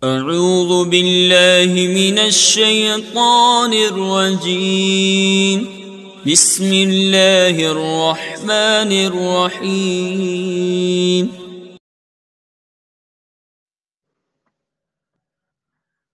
أعوذ بالله من الشيطان الرجيم بسم الله الرحمن الرحيم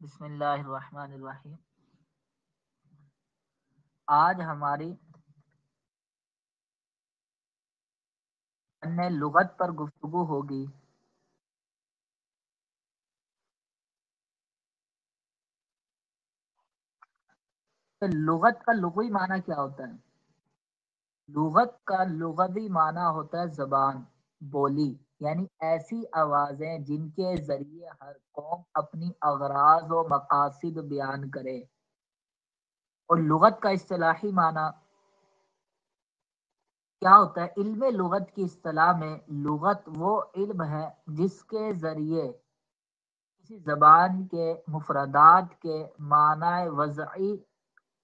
بسم اللہ الرحمن الرحیم۔ آج ہماری فن لغت پر گفتگو ہوگی۔ کہ لغت کا لغوی معنی کیا ہوتا ہے؟ لغت کا لغوی معنی ہوتا ہے زبان، بولی، یعنی ایسی آوازیں جن کے ذریعے ہر قوم اپنی اغراض و مقاصد بیان کرے۔ اور لغت کا اصطلاحی معنی کیا ہوتا ہے؟ علم لغت کی اصطلاح میں لغت وہ علم ہے جس کے ذریعے کسی زبان کے مفردات کے معنی وضعی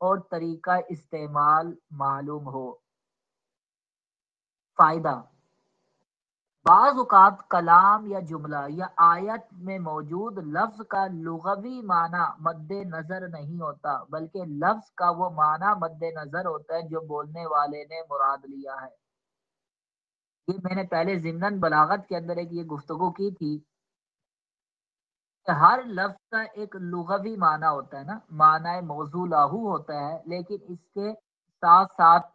اور طریقہ استعمال معلوم ہو۔ فائدہ: بعض اوقات کلام یا جملہ یا آیت میں موجود لفظ کا لغوی معنی مد نظر نہیں ہوتا، بلکہ لفظ کا وہ معنی مد نظر ہوتا ہے جو بولنے والے نے مراد لیا ہے۔ یہ میں نے پہلے ضمناً بلاغت کے اندر یہ گفتگو کی تھی کہ ہر لفظ کا ایک لغوی معنی ہوتا ہے نا، معنی موضوع لاہو ہوتا ہے، لیکن اس کے ساتھ ساتھ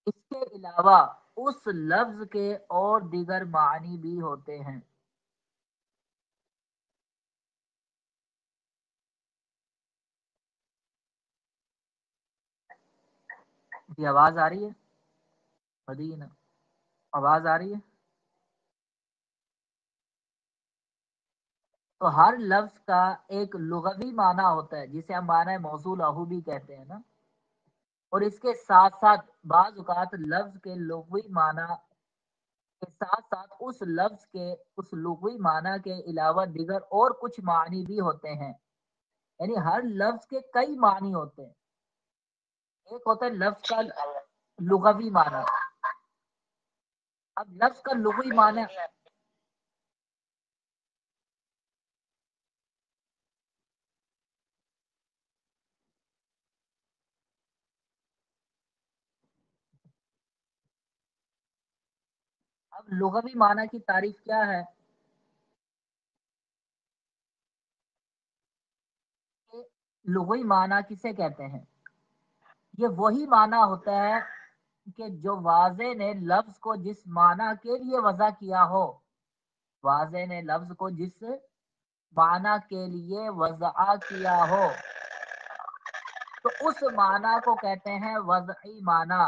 اس کے علاوہ اس لفظ کے اور دیگر معنی بھی ہوتے ہیں۔ یہ آواز آ رہی ہے؟ مدینہ آواز آ رہی ہے؟ تو ہر لفظ کا ایک لغوی معنی ہوتا ہے جسے ہم معنی موضوع لاہو بھی کہتے ہیں نا، اور اس کے ساتھ ساتھ بعض اوقات لفظ کے لغوی معنی کے ساتھ ساتھ اس لفظ کے اس لغوی معنی کے علاوہ دیگر اور کچھ معنی بھی ہوتے ہیں، یعنی ہر لفظ کے کئی معنی ہوتے ہیں۔ ایک ہوتا ہے لفظ کا لغوی معنی۔ اب لفظ کا لغوی معنی اب لغوی معنی کی تعریف کیا ہے؟ لغوی معنی کسے کہتے ہیں؟ یہ وہی معنی ہوتا ہے کہ جو واضح نے لفظ کو جس معنی کے لیے وضع کیا ہو، واضح نے لفظ کو جس معنی کے لیے وضع کیا ہو تو اس معنی کو کہتے ہیں وضعی معنی۔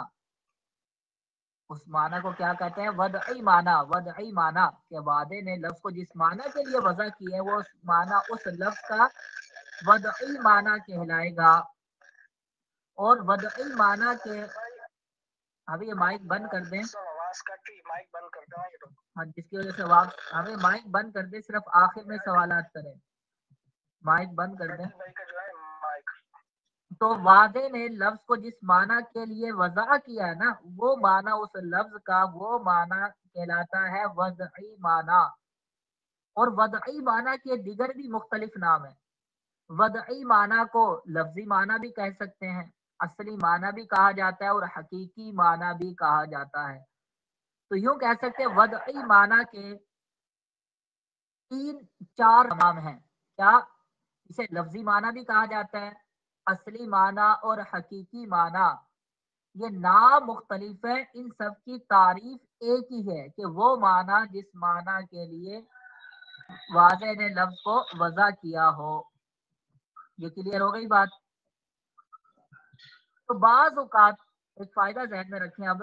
اس معنی کو کیا کہتے ہیں؟ وضعی معنی۔ وضعی معنی کہ واضح نے لفظ کو جس معنی کے لیے وضع کیا ہے وہ معنی اس لفظ کا وضعی معنی کہلائے گا۔ اور وضعی معنی کے ابھی یہ مائک بند کر دیں، جس کی وجہ سے ہمیں مائک بند کر دیں، صرف آخر میں سوالات کریں، مائک بند کر دیں۔ تو واضح نے لفظ کو جس معنی کے لیے وضع کیا ہے نا، وہ معنی اس لفظ کا وہ معنی کہلاتا ہے وضعی معنی۔ اور وضعی معنی کے دیگر بھی مختلف نام ہیں۔ وضعی معنی کو لفظی معنی بھی کہہ سکتے ہیں، اصلی معنی بھی کہا جاتا ہے، اور حقیقی معنی بھی کہا جاتا ہے۔ تو یوں کہہ سکتے ہیں وضعی معنی کے 3-4 نام ہیں۔ کیا؟ اسے لفظی معنی بھی کہا جاتا ہے، اصلی معنی اور حقیقی معنی۔ یہ نام مختلف ہے، ان سب کی تعریف ایک ہی ہے کہ وہ معنی جس معنی کے لیے واضح نے لفظ کو وضع کیا ہو۔ یہ کلیئر ہو گئی بات؟ تو بعض اوقات ایک فائدہ ذہن میں رکھیں، اب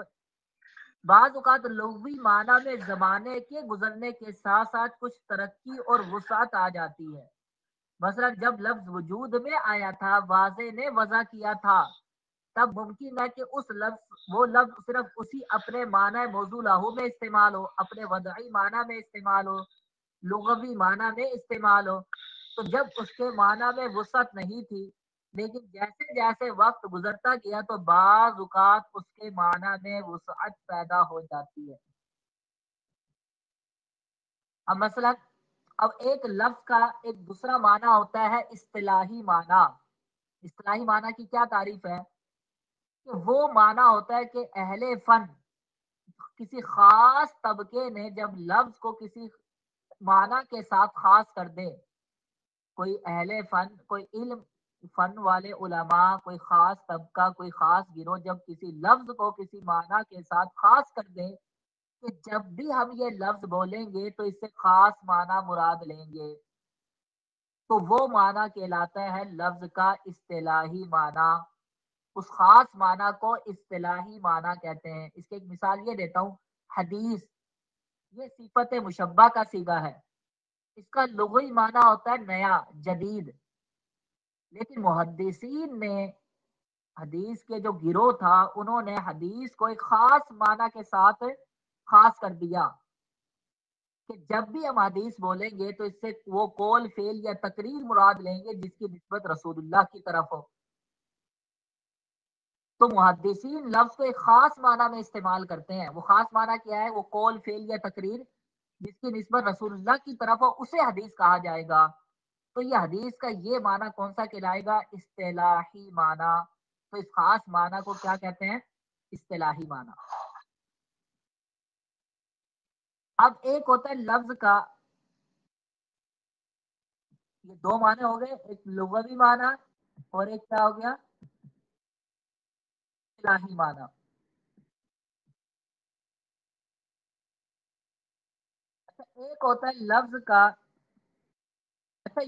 بعض اوقات لغوی معنی میں زمانے کے گزرنے کے ساتھ ساتھ کچھ ترقی اور وسعت آ جاتی ہے۔ مثلا جب لفظ وجود میں آیا تھا، واضح نے وضع کیا تھا، تب ممکن ہے کہ وہ لفظ صرف اسی اپنے معنی موضوع لاہو میں استعمال ہو، اپنے وضعی معنی میں استعمال ہو، لغوی معنی میں استعمال ہو۔ تو جب اس کے معنی میں وسعت نہیں تھی، لیکن جیسے جیسے وقت گزرتا گیا تو بعض اوقات اس کے معنی میں وسعت پیدا ہو جاتی ہے۔ اب مثلا اب ایک لفظ کا ایک دوسرا معنی ہوتا ہے اصطلاحی معنی. اصطلاحی معنی کی کیا تعریف ہے؟ کہ وہ معنی ہوتا ہے کہ اہل فن کسی خاص طبقے نے جب لفظ کو کسی معنی کے ساتھ خاص کر دے، کوئی اہل فن، کوئی علم فن والے علماء، کوئی خاص طبقہ، کوئی خاص گروہ جب کسی لفظ کو کسی معنی کے ساتھ خاص کر دے کہ جب بھی ہم یہ لفظ بولیں گے تو اس سے خاص معنی مراد لیں گے، تو وہ معنی کہلاتا ہے لفظ کا اصطلاحی معنی. اس خاص معنی کو اصطلاحی معنی کہتے ہیں. اس کی ایک مثال یہ دیتا ہوں. حدیث یہ صفت مشبہ کا صیغہ ہے. اس کا لغوی معنی ہوتا ہے نیا، جدید. لیکن محدثین نے، حدیث کے جو گروہ تھا، انہوں نے حدیث کو ایک خاص معنی کے ساتھ خاص کر دیا کہ جب بھی ہم حدیث بولیں گے تو اس سے وہ قول، فعل یا تقریر مراد لیں گے جس کی نسبت رسول اللہ کی طرف ہو. تو محدثین لفظ کو ایک خاص معنی میں استعمال کرتے ہیں. وہ خاص معنی کیا ہے؟ وہ قول، فعل یا تقریر جس کی نسبت رسول اللہ کی طرف ہو، اسے حدیث کہا جائے گا. تو یہ حدیث کا یہ معنی کون سا کہلائے گا؟ اصطلاحی معنی. تو اس خاص معنی کو کیا کہتے ہیں؟ اصطلاحی معنی. اب ایک ہوتا ہے لفظ کا، یہ دو معنی ہو گئے، ایک لغوی معنی اور ایک کیا ہو گیا؟ اصطلاحی معنی. اچھا، ایک ہوتا ہے لفظ کا، اچھا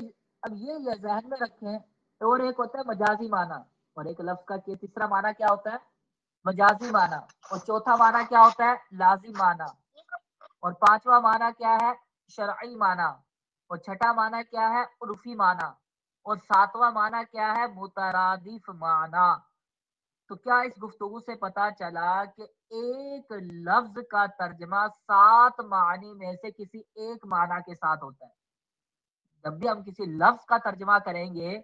اب یہ ذہن میں رکھیں، اور ایک ہوتا ہے مجازی معنی. اور ایک لفظ کا تیسرا معنی کیا ہوتا ہے؟ مجازی معنی. اور چوتھا معنی کیا ہوتا ہے؟ لازم معنی. اور پانچواں معنی کیا ہے؟ شرعی معنی. اور چھٹا معنی کیا ہے؟ عرفی معنی. اور ساتواں معنی کیا ہے؟ مترادف معنی. تو کیا اس گفتگو سے پتا چلا کہ ایک لفظ کا ترجمہ 7 معنی میں سے کسی ایک معنی کے ساتھ ہوتا ہے. جب بھی ہم کسی لفظ کا ترجمہ کریں گے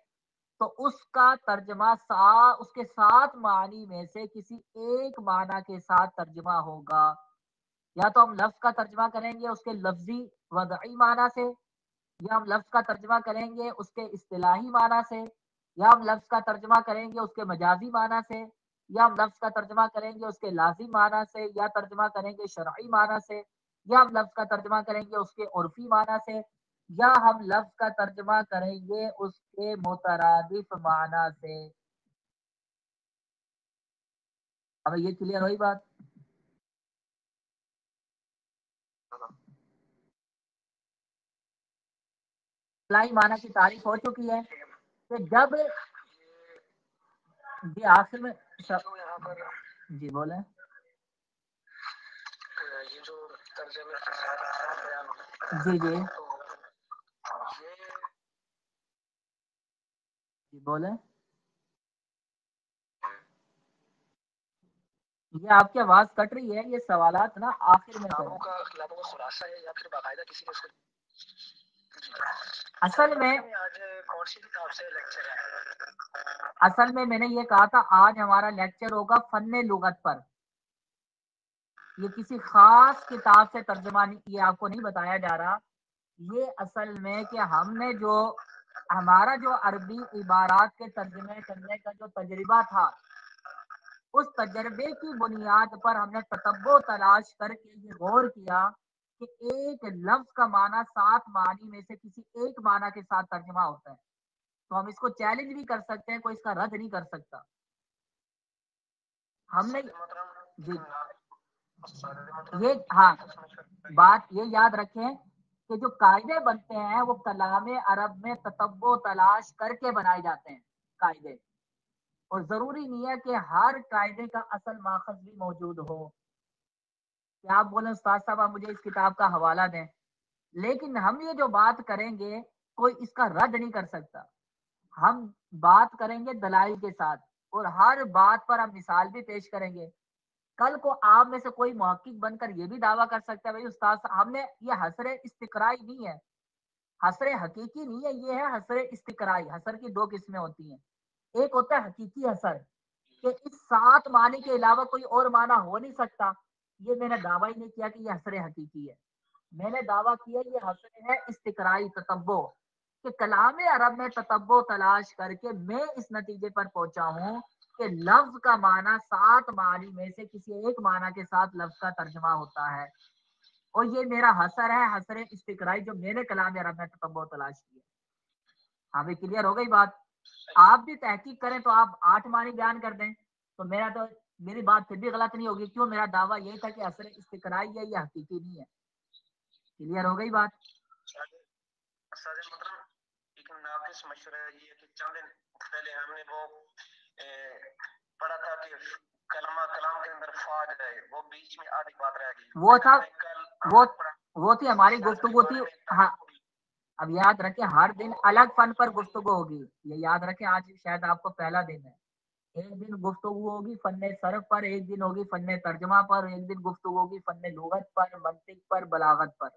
تو اس کا ترجمہ اس کے 7 معنی میں سے کسی ایک معنی کے ساتھ ترجمہ ہوگا. یا تو ہم لفظ کا ترجمہ کریں گے اس کے لفظی وضعی معنی سے، یا ہم لفظ کا ترجمہ کریں گے اس کے اصطلاحی معنی سے، یا ہم لفظ کا ترجمہ کریں گے اس کے مجازی معنی سے، یا ہم لفظ کا ترجمہ کریں گے اس کے لازم معنی سے، یا ترجمہ کریں گے شرعی معنی سے، یا ہم لفظ کا ترجمہ کریں گے اس کے عرفی معنی سے، یا ہم لفظ کا ترجمہ کریں گے اس کے مترادف معنی سے. اب یہ کلیئر ہوئی بات؟ اصطلاحی معنی کی تعریف ہو چکی ہے کہ جب جی آخر میں جی بولیں. یہ جو ترجمے جی جی جی بولیں. یہ آپ کی آواز کٹ رہی ہے، یہ سوالات نا آخر میں کریں. کا خلاصہ ہے یا پھر باقاعدہ کسی نے اصل میں نے یہ کہا تھا آج ہمارا لیکچر ہوگا فن لغت پر. یہ کسی خاص کتاب سے ترجمہ نہیں، یہ آپ کو نہیں بتایا جا رہا. یہ اصل میں کہ ہم نے جو ہمارا جو عربی عبارات کے ترجمے کرنے کا جو تجربہ تھا، اس تجربے کی بنیاد پر ہم نے تتبع تلاش کر کے یہ غور کیا کہ ایک لفظ کا معنی 7 معنی میں سے کسی ایک معنی کے ساتھ ترجمہ ہوتا ہے. تو ہم اس کو چیلنج بھی کر سکتے ہیں، کوئی اس کا رد نہیں کر سکتا. ہم نے جی یہ ہاں بات یہ یاد رکھیں کہ جو قاعدے بنتے ہیں وہ کلام عرب میں تتبع تلاش کر کے بنائے جاتے ہیں قاعدے. اور ضروری نہیں ہے کہ ہر قاعدے کا اصل ماخذ بھی موجود ہو. کہ آپ بولیں استاد صاحب آپ مجھے اس کتاب کا حوالہ دیں، لیکن ہم یہ جو بات کریں گے کوئی اس کا رد نہیں کر سکتا. ہم بات کریں گے دلائل کے ساتھ، اور ہر بات پر ہم مثال بھی پیش کریں گے. کل کو آپ میں سے کوئی محقق بن کر یہ بھی دعویٰ کر سکتا ہے بھائی استاد صاحب ہم نے یہ حسر استقرائی نہیں ہے، حسر حقیقی نہیں ہے، یہ ہے حسر استقرائی. حسر کی 2 قسمیں ہوتی ہیں. ایک ہوتا ہے حقیقی حسر کہ اس 7 معنی کے علاوہ کوئی اور معنی ہو نہیں سکتا، یہ میں نے دعویٰ ہی نہیں کیا کہ یہ حسر حقیقی ہے. میں نے دعویٰ کیا یہ حسر ہے استقرائی تتبع کہ کلام عرب میں تتبع تلاش کر کے میں اس نتیجے پر پہنچا ہوں کہ لفظ کا معنی 7 معنی میں سے کسی ایک معنی کے ساتھ لفظ کا ترجمہ ہوتا ہے، اور یہ میرا حسر ہے، حسر استقرائی جو میں نے کلام عرب میں تتبع تلاش کیا۔ ہاں بھی کلیئر ہو گئی بات؟ آپ بھی تحقیق کریں تو آپ 8 معنی بیان کر دیں تو میری بات پھر بھی غلط نہیں ہوگی، کیوں؟ میرا دعویٰ یہ تھا کہ حسر استقرائی ہے، یہ حقیقی نہیں ہے۔ کلیئر ہو گئی بات؟ ایک ناقص مشورہ یہ ہے کہ چند دن پہلے ہم نے وہ پڑھا تھا کہ کلام کے اندر فا ہے، وہ بیچ میں آدھی بات رہ گئی، وہ تھا وہ تھی ہماری گفتگو تھی۔ ہاں اب یاد رکھیں ہر دن الگ فن پر گفتگو ہوگی، یہ یاد رکھیں، آج شاید آپ کو پہلا دن ہے۔ ایک دن گفتگو ہوگی فن صرف پر، ایک دن ہوگی فن ترجمہ پر، ایک دن گفتگو ہوگی فن لغت پر، منطق پر، بلاغت پر،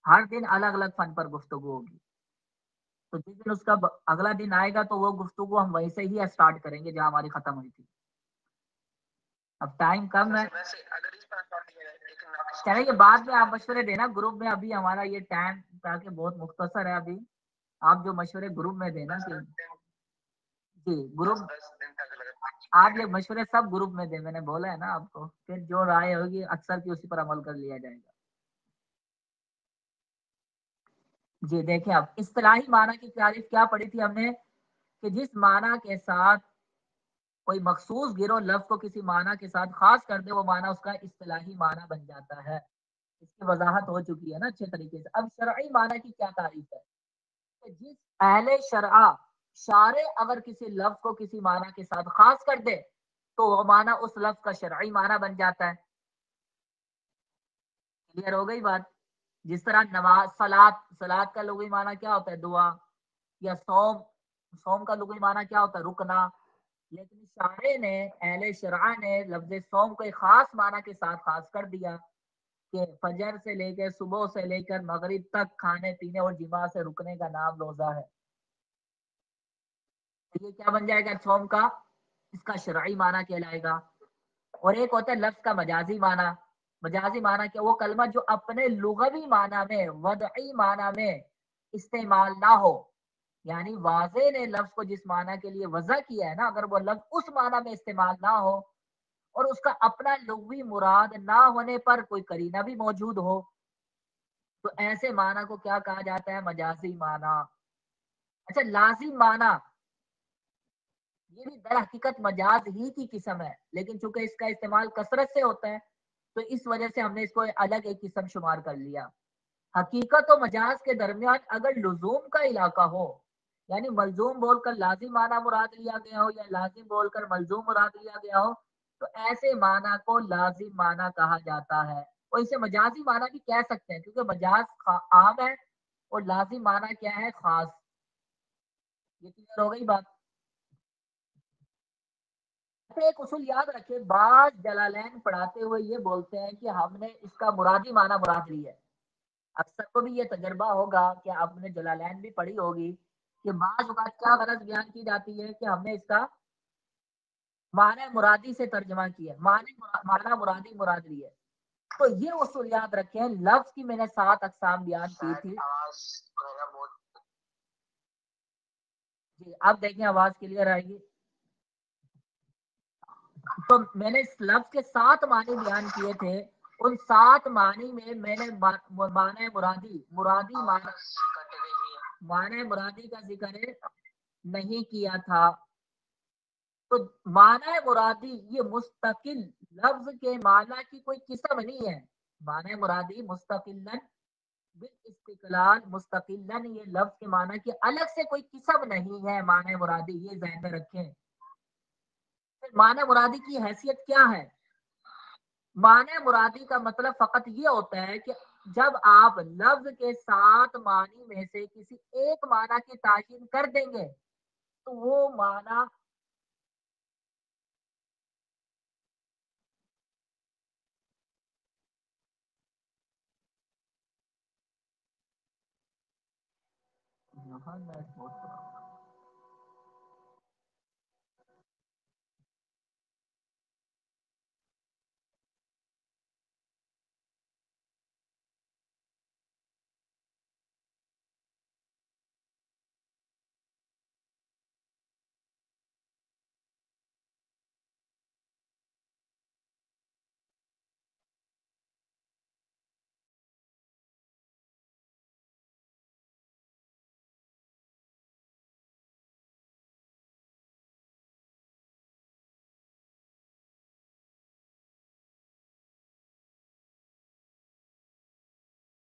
ہر دن الگ الگ فن پر گفتگو ہوگی۔ تو جس دن اس کا اگلا دن آئے گا تو وہ گفتگو ہم ویسے ہی اسٹارٹ کریں گے جہاں ہماری ختم ہوئی تھی۔ اب ٹائم کم ہے، چلے یہ بعد میں آپ مشورے دینا گروپ میں، ابھی ہمارا یہ ٹائم تاکہ بہت مختصر ہے، ابھی آپ جو مشورے گروپ میں دینا کہ جی گروپ آپ یہ مشورے سب گروپ میں دیں، میں نے بولا ہے نا آپ کو، پھر جو رائے ہوگی اکثر کی اسی پر عمل کر لیا جائے گا۔ جی دیکھیں اب اصطلاحی معنی کی تعریف کیا پڑھی تھی ہم نے کہ جس معنی کے ساتھ کوئی مخصوص گروہ لفظ کو کسی معنی کے ساتھ خاص کر دے وہ معنی اس کا اصطلاحی معنی بن جاتا ہے۔ اس کی وضاحت ہو چکی ہے نا اچھے طریقے سے۔ اب شرعی معنی کی کیا تعریف ہے کہ جس اہل شرع شارع اگر کسی لفظ کو کسی معنی کے ساتھ خاص کر دے تو وہ معنی اس لفظ کا شرعی معنی بن جاتا ہے۔ کلیئر ہو گئی بات؟ جس طرح نماز، صلاۃ کا لغوی معنی کیا ہوتا ہے؟ دعا، یا صوم کا لغوی معنی کیا ہوتا ہے؟ رکنا۔ لیکن شارع نے، اہل شرع نے لفظ صوم کو ایک خاص معنی کے ساتھ خاص کر دیا کہ فجر سے لے کر صبح سے لے کر مغرب تک کھانے پینے اور جماع سے رکنے کا نام روزہ ہے۔ یہ کیا بن جائے گا؟ صوم کا اس کا شرعی معنی کہلائے گا۔ اور ایک ہوتا ہے لفظ کا مجازی معنی۔ مجازی معنی کہ وہ کلمہ جو اپنے لغوی معنی میں، وضعی معنی میں استعمال نہ ہو، یعنی واضح نے لفظ کو جس معنی کے لیے وضع کیا ہے نا، اگر وہ لفظ اس معنی میں استعمال نہ ہو اور اس کا اپنا لغوی مراد نہ ہونے پر کوئی قرینہ بھی موجود ہو تو ایسے معنی کو کیا کہا جاتا ہے؟ مجازی معنی۔ اچھا لازم معنی یہ بھی در حقیقت مجاز ہی کی قسم ہے، لیکن چونکہ اس کا استعمال کثرت سے ہوتا ہے تو اس وجہ سے ہم نے اس کو الگ ایک قسم شمار کر لیا۔ حقیقت و مجاز کے درمیان اگر لزوم کا علاقہ ہو، یعنی ملزوم بول کر لازم معنی مراد لیا گیا ہو یا لازم بول کر ملزوم مراد لیا گیا ہو، تو ایسے معنی کو لازم معنی کہا جاتا ہے، اور اسے مجازی معنی بھی کہہ سکتے ہیں کیونکہ مجاز عام ہے اور لازم معنی کیا ہے؟ خاص۔ یہ کلیئر ہو گئی بات؟ ایک اصول یاد رکھے، بعض جلالین پڑھاتے ہوئے یہ بولتے ہیں کہ ہم نے اس کا مرادی معنی مراد لی ہے۔ اکثر کو بھی یہ تجربہ ہوگا کہ آپ نے جلالین بھی پڑھی ہوگی کہ بعض اوقات کیا غرض بیان کی جاتی ہے کہ ہم نے اس کا معنی مرادی سے ترجمہ کیا، معنی مرادی مراد لی ہے۔ تو یہ اصول یاد رکھیں، لفظ کی میں نے 7 اقسام بیان کی تھی۔ جی اب دیکھیں آواز کلیئر آئے گی۔ تو میں نے اس لفظ کے 7 معنی بیان کیے تھے، ان 7 معنی میں نے معنی مرادی کا ذکر نہیں کیا تھا۔ تو معنی مرادی یہ مستقل لفظ کے معنی کی کوئی قسم نہیں ہے۔ معنی مرادی مستقلاً بالاستقلال، مستقلاً یہ لفظ کے معنی کی الگ سے کوئی قسم نہیں ہے معنی مرادی، یہ ذہن میں رکھیں۔ معنی مرادی کی حیثیت کیا ہے؟ معنی مرادی کا مطلب فقط یہ ہوتا ہے کہ جب آپ لفظ کے 7 معنی میں سے کسی ایک معنی کی تعین کر دیں گے تو وہ معنی